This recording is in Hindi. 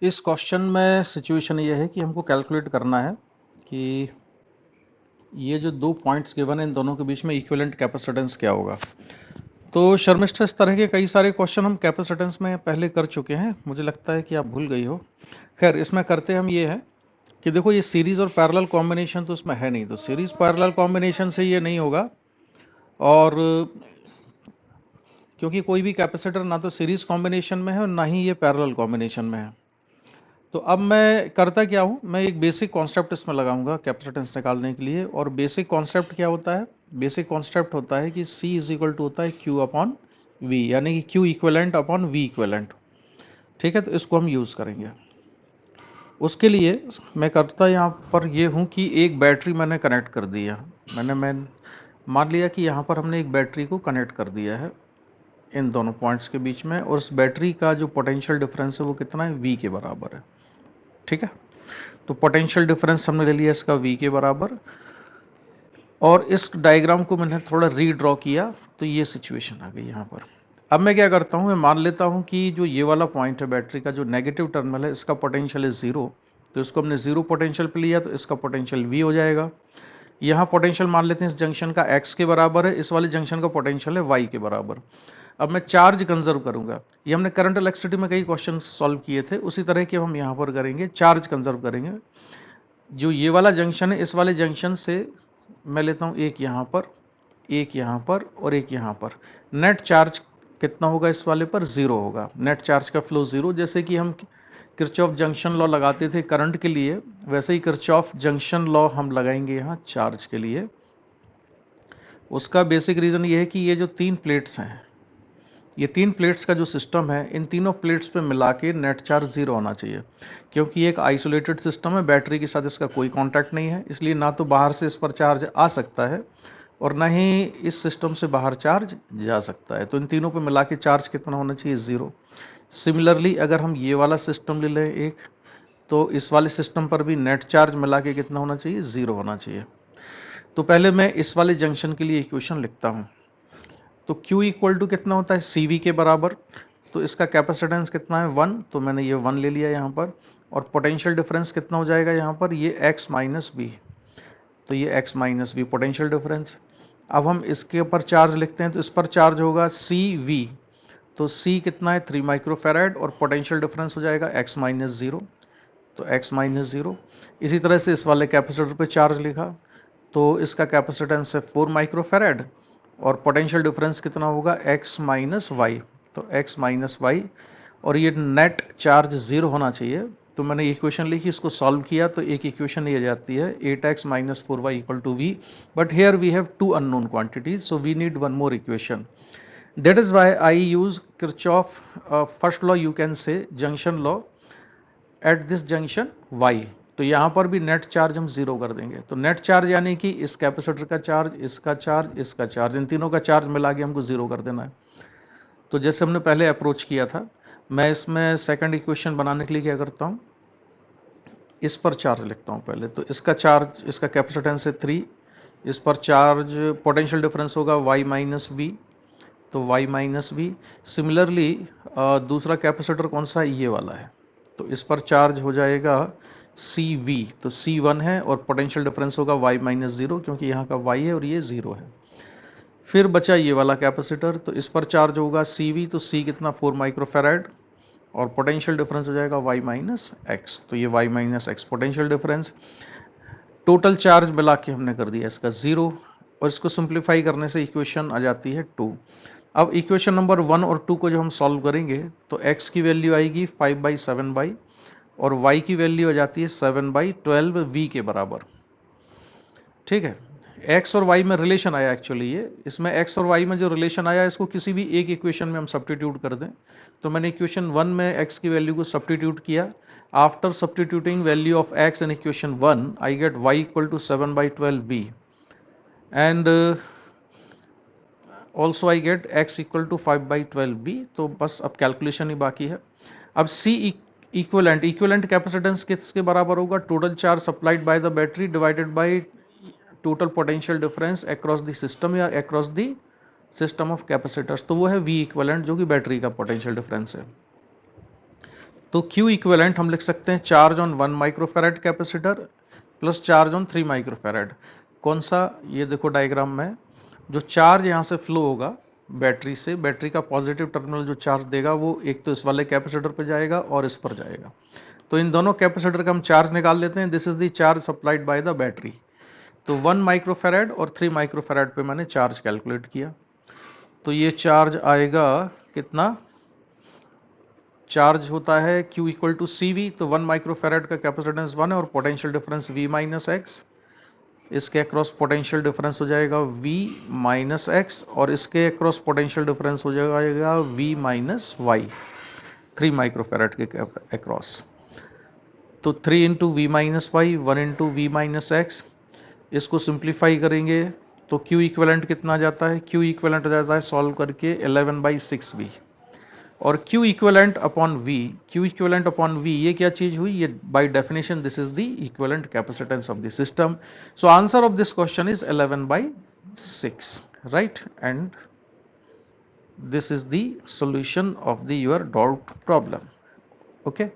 इस क्वेश्चन में सिचुएशन ये है कि हमको कैलकुलेट करना है कि ये जो दो पॉइंट्स गिवन है इन दोनों के बीच में इक्विवेलेंट कैपेसिटेंस क्या होगा। तो शर्मिष्ठा, इस तरह के कई सारे क्वेश्चन हम कैपेसिटेंस में पहले कर चुके हैं, मुझे लगता है कि आप भूल गई हो। खैर, इसमें करते हम ये है कि देखो, ये सीरीज और पैरेलल कॉम्बिनेशन तो इसमें है नहीं, तो सीरीज पैरेलल कॉम्बिनेशन से ये नहीं होगा। और क्योंकि कोई भी कैपेसिटर ना तो सीरीज कॉम्बिनेशन में है और ना ही ये पैरेलल कॉम्बिनेशन में है, तो अब मैं करता क्या हूँ, मैं एक बेसिक कॉन्सेप्ट इसमें लगाऊंगा कैपेसिटेंस निकालने के लिए। और बेसिक कॉन्सेप्ट क्या होता है? बेसिक कॉन्सेप्ट होता है कि C इज इक्वल टू होता है Q अपॉन V, यानी कि Q equivalent upon V equivalent. ठीक है, तो इसको हम यूज़ करेंगे। उसके लिए मैं करता यहाँ पर ये हूँ कि एक बैटरी मैंने कनेक्ट कर दिया। मैं मान लिया कि यहाँ पर हमने एक बैटरी को कनेक्ट कर दिया है इन दोनों पॉइंट्स के बीच में, और उस बैटरी का जो पोटेंशियल डिफरेंस है वो कितना है? V के बराबर है। ठीक है, तो पोटेंशियल डिफरेंस हमने ले लिया इसका V के बराबर, और इस डायग्राम को मैंने थोड़ा रीड्रॉ किया, तो ये सिचुएशन आ गई यहाँ पर। अब मैं क्या करता हूँ, मैं मान लेता हूँ कि जो ये वाला पॉइंट है बैटरी का, जो नेगेटिव टर्मिनल है, इसका पोटेंशियल है 0, तो इसको हमने 0 पोटेंशियल पे लिया, तो इसका पोटेंशियल V हो जाएगा। यहाँ पोटेंशियल मान लेते हैं इस जंक्शन का x के बराबर है, इस वाले जंक्शन का पोटेंशियल है y के बराबर। अब मैं चार्ज कंजर्व करूंगा, ये हमने करंट इलेक्ट्रिसिटी में कई क्वेश्चन सॉल्व किए थे, उसी तरह के हम यहाँ पर करेंगे, चार्ज कंजर्व करेंगे। जो ये वाला जंक्शन है, इस वाले जंक्शन से मैं लेता हूँ एक यहाँ पर, एक यहाँ पर और एक यहाँ पर। नेट चार्ज कितना होगा इस वाले पर? 0 होगा। नेट चार्ज का फ्लो 0। जैसे कि हम किरचॉफ जंक्शन लॉ लगाते थे करंट के लिए, वैसे ही किरचॉफ जंक्शन लॉ हम लगाएंगे यहाँ चार्ज के लिए। उसका बेसिक रीज़न ये है कि ये जो तीन प्लेट्स हैं, ये तीन प्लेट्स का जो सिस्टम है, इन तीनों प्लेट्स पे मिला के नेट चार्ज 0 होना चाहिए, क्योंकि ये एक आइसोलेटेड सिस्टम है, बैटरी के साथ इसका कोई कांटेक्ट नहीं है, इसलिए ना तो बाहर से इस पर चार्ज आ सकता है और ना ही इस सिस्टम से बाहर चार्ज जा सकता है। तो इन तीनों पे मिला के चार्ज कितना होना चाहिए? 0। सिमिलरली अगर हम ये वाला सिस्टम ले लें एक, तो इस वाले सिस्टम पर भी नेट चार्ज मिला के कितना होना चाहिए? 0 होना चाहिए। तो पहले मैं इस वाले जंक्शन के लिए इक्वेशन लिखता हूँ। तो Q इक्वल टू कितना होता है? CV के बराबर। तो इसका कैपेसिटेंस कितना है? 1, तो मैंने ये 1 ले लिया यहाँ पर। और पोटेंशियल डिफरेंस कितना हो जाएगा यहाँ पर? ये x माइनस बी, तो ये x minus B potential difference. अब हम इसके ऊपर चार्ज लिखते हैं, तो इस पर चार्ज होगा CV, तो C कितना है? 3 माइक्रोफेराड, और पोटेंशियल डिफरेंस हो जाएगा x माइनस 0, तो x माइनस 0। इसी तरह से इस वाले कैपेसिटर पे चार्ज लिखा, तो इसका कैपेसिटेंस है 4 माइक्रोफेराड, और पोटेंशियल डिफरेंस कितना होगा? x माइनस वाई, तो x माइनस वाई, और ये नेट चार्ज 0 होना चाहिए। तो मैंने इक्वेशन लिखी, इसको सॉल्व किया, तो एक इक्वेशन ये जाती है 8x minus 4y equal to v, but here we have two unknown quantities, so we need one more equation. That is why I use Kirchhoff first law, you can say junction law at this junction y। तो यहाँ पर भी नेट चार्ज हम 0 कर देंगे। तो नेट चार्ज यानी कि इस कैपेसिटर का चार्ज, इसका चार्ज, इसका चार्ज, इन तीनों का चार्ज मिला के हमको 0 कर देना है। तो जैसे हमने पहले अप्रोच किया था, मैं इसमें सेकंड इक्वेशन बनाने के लिए क्या करता हूँ, इस पर चार्ज लिखता हूँ पहले। तो इसका चार्ज, इसका कैपेसिटेंस है 3, इस पर चार्ज पोटेंशियल डिफरेंस होगा y माइनस वी, तो y माइनस वी। सिमिलरली दूसरा कैपेसिटर कौन सा? ये वाला है, तो इस पर चार्ज हो जाएगा CV, तो C1 है, और पोटेंशियल डिफरेंस होगा y माइनस 0, क्योंकि यहाँ का y है और ये 0 है। फिर बचा ये वाला कैपेसिटर, तो इस पर चार्ज होगा CV, तो C कितना? 4 माइक्रोफेराड, और पोटेंशियल डिफरेंस हो जाएगा y माइनस एक्स, तो ये y minus x potential difference. Total charge मिला के हमने कर दिया इसका 0, और इसको सिंप्लीफाई करने से इक्वेशन आ जाती है 2। अब इक्वेशन नंबर 1 और 2 को जो हम सॉल्व करेंगे, तो x की वैल्यू आएगी 5/7, और y की वैल्यू आ जाती है 7/12 v के बराबर। ठीक है, x और y में रिलेशन आया एक्चुअली, ये इसमें x और y में जो रिलेशन आया, इसको किसी भी एक इक्वेशन में हम सब्स्टिट्यूट कर दें। तो मैंने इक्वेशन 1 में x की वैल्यू को सब्स्टिट्यूट किया। After substituting value of x in equation 1, I get y equal to 7/12 v, and also I get x equal to 5/12 b। तो बस अब कैलकुलेशन ही बाकी है। अब C इक्विवेलेंट, इक्विवेलेंट कैपेसिटेंस किसके बराबर होगा? Total charge supplied by the battery divided by total potential difference across the system या across the system of capacitors. तो वो है V इक्विवेलेंट, जो कि बैटरी का पोटेंशियल डिफरेंस है। तो Q इक्विवेलेंट हम लिख सकते हैं charge on 1 microfarad capacitor plus charge on 3 microfarad. कौन सा, ये देखो डायग्राम में, जो चार्ज यहाँ से फ्लो होगा बैटरी से, बैटरी का पॉजिटिव टर्मिनल जो चार्ज देगा वो एक तो इस वाले कैपेसिटर पे जाएगा और इस पर जाएगा। तो इन दोनों कैपेसिटर का हम चार्ज निकाल लेते हैं। This is the charge supplied by the battery. तो 1 माइक्रोफैराड और 3 माइक्रोफैराड पे मैंने चार्ज कैलकुलेट किया। तो ये चार्ज आएगा कितना, चार्ज होता है Q इक्वल टू CV। तो 1 माइक्रोफैराड का कैपेसिटेंस 1 है और potential difference V minus x. इसके अक्रॉस पोटेंशियल डिफरेंस हो जाएगा V माइनस एक्स और इसके अक्रॉस पोटेंशियल डिफरेंस हो जाएगा V माइनस वाई 3 माइक्रोफैराड के अक्रॉस। तो 3 into V minus Y 1 into V minus X, इसको सिंप्लीफाई करेंगे तो Q इक्विवेलेंट कितना जाता है, Q इक्विवेलेंट जाता है सॉल्व करके 11/6V। और Q equivalent upon V, Q equivalent upon V ये क्या चीज हुई, ये by definition this is the equivalent capacitance of the system. So answer of this question is 11/6, right, and this is the solution of the your doubt problem. Okay.